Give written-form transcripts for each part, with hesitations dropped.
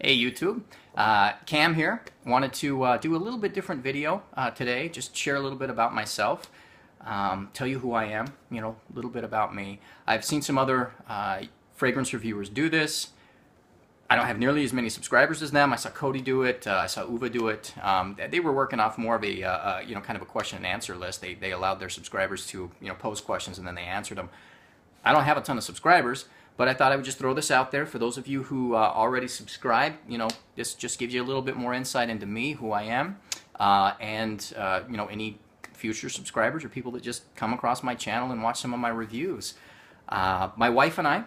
Hey YouTube, Cam here. Wanted to do a little bit different video today, just share a little bit about myself, tell you who I am, a little bit about me. I've seen some other fragrance reviewers do this. I don't have nearly as many subscribers as them. I saw Cody do it, I saw Uva do it. They were working off more of a, kind of a question and answer list. They allowed their subscribers to, pose questions and then they answered them. I don't have a ton of subscribers, but I thought I would just throw this out there for those of you who already subscribe. This just gives you a little bit more insight into me, who I am, and any future subscribers or people that just come across my channel and watch some of my reviews. My wife and I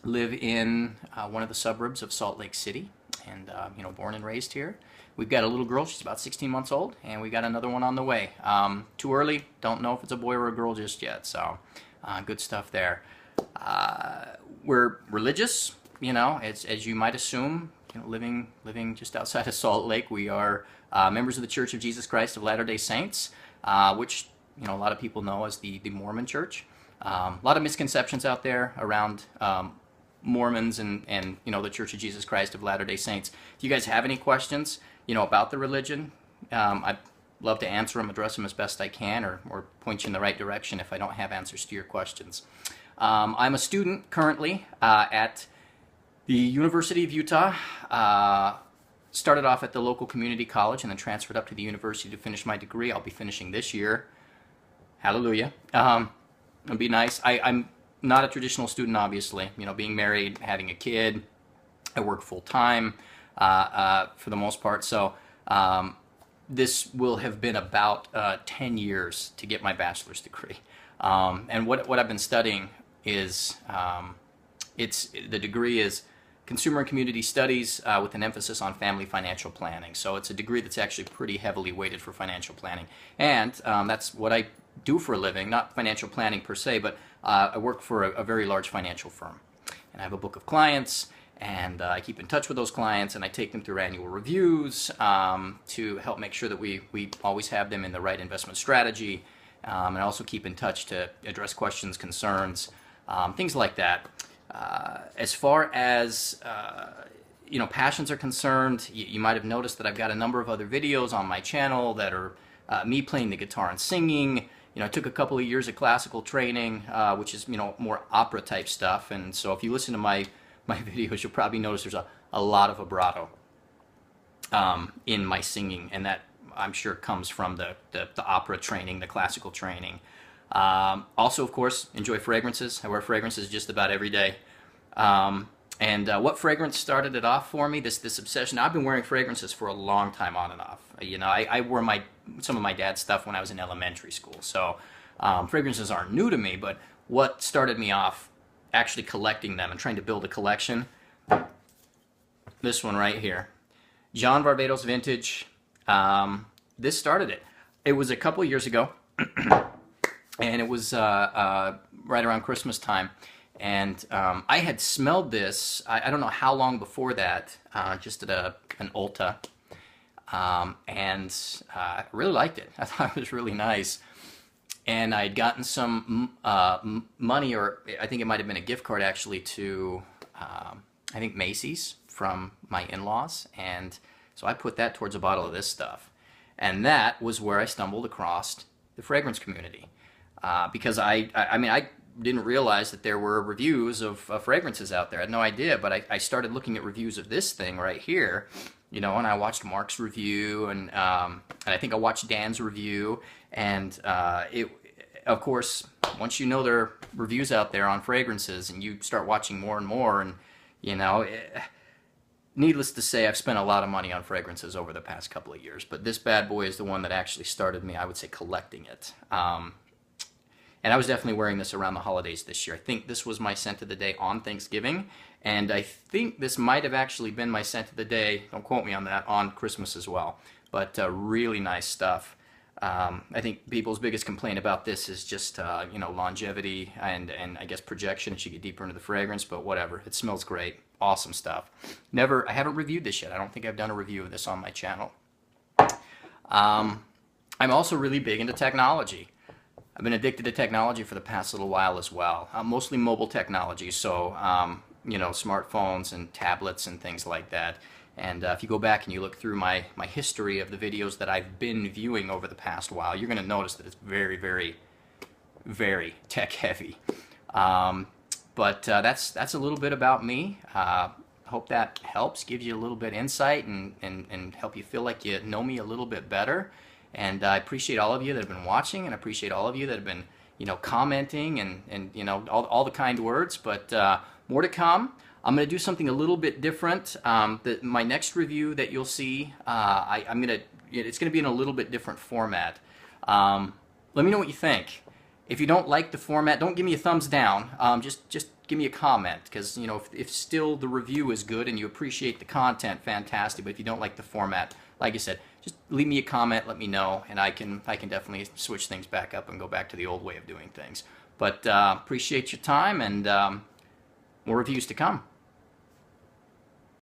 live in one of the suburbs of Salt Lake City, and born and raised here. We've got a little girl, she's about 16 months old, and we got another one on the way. Too early, don't know if it's a boy or a girl just yet, so good stuff there. We're religious, as you might assume, living just outside of Salt Lake. We are members of the Church of Jesus Christ of Latter-day Saints, which a lot of people know as the Mormon Church. A lot of misconceptions out there around Mormons and the Church of Jesus Christ of Latter-day Saints. If you guys have any questions about the religion, I'd love to answer them, address them as best I can, or point you in the right direction if I don't have answers to your questions. I'm a student currently at the University of Utah. Started off at the local community college and then transferred up to the university to finish my degree. I'll be finishing this year. Hallelujah. It'll be nice. I'm not a traditional student, obviously. Being married, having a kid. I work full time for the most part. So this will have been about 10 years to get my bachelor's degree. And what I've been studying is, the degree is Consumer and Community Studies with an emphasis on family financial planning. So it's a degree that's actually pretty heavily weighted for financial planning. And that's what I do for a living, not financial planning per se, but I work for a very large financial firm. And I have a book of clients, and I keep in touch with those clients, and I take them through annual reviews to help make sure that we always have them in the right investment strategy. And I also keep in touch to address questions, concerns, things like that. As far as passions are concerned, you might have noticed that I've got a number of other videos on my channel that are me playing the guitar and singing. I took a couple of years of classical training, which is more opera type stuff. And so if you listen to my videos, you'll probably notice there's a lot of vibrato in my singing, and that I'm sure comes from the opera training, the classical training. Also, of course, enjoy fragrances. I wear fragrances just about every day. What fragrance started it off for me, this obsession? I've been wearing fragrances for a long time on and off. I wore some of my dad's stuff when I was in elementary school. So fragrances aren't new to me, but what started me off actually collecting them and trying to build a collection, this one right here. John Varvatos Vintage. This started it. It was a couple of years ago, and it was right around Christmas time. And I had smelled this, I don't know how long before that, just at an Ulta, and I really liked it. I thought it was really nice. And I had gotten some money, or I think it might have been a gift card actually, to I think Macy's from my in-laws, and so I put that towards a bottle of this stuff. And that was where I stumbled across the fragrance community, because I didn't realize that there were reviews of fragrances out there. I had no idea, but I started looking at reviews of this thing right here, and I watched Mark's review, and I think I watched Dan's review, and of course, once you know there are reviews out there on fragrances, and you start watching more and more, and needless to say, I've spent a lot of money on fragrances over the past couple of years, but this bad boy is the one that actually started me, I would say, collecting it. And I was definitely wearing this around the holidays this year. I think this was my scent of the day on Thanksgiving, and I think this might have actually been my scent of the day, don't quote me on that, on Christmas as well. But really nice stuff. I think people's biggest complaint about this is just longevity and I guess projection as you get deeper into the fragrance, but whatever. It smells great. Awesome stuff. I haven't reviewed this yet. I don't think I've done a review of this on my channel. I'm also really big into technology. I've been addicted to technology for the past little while as well. Mostly mobile technology, so smartphones and tablets and things like that. And if you go back and you look through my history of the videos that I've been viewing over the past while, you're going to notice that it's very, very, very tech heavy. But that's a little bit about me. Hope that helps, gives you a little bit insight and help you feel like you know me a little bit better. And I appreciate all of you that have been watching, and I appreciate all of you that have been commenting and all the kind words. But more to come. I'm going to do something a little bit different. My next review that you'll see, it's going to be in a little bit different format. Let me know what you think. If you don't like the format, don't give me a thumbs down. Just give me a comment, because if still the review is good and you appreciate the content, fantastic. But if you don't like the format, like I said, just leave me a comment, let me know, and I can definitely switch things back up and go back to the old way of doing things. But appreciate your time, and more reviews to come.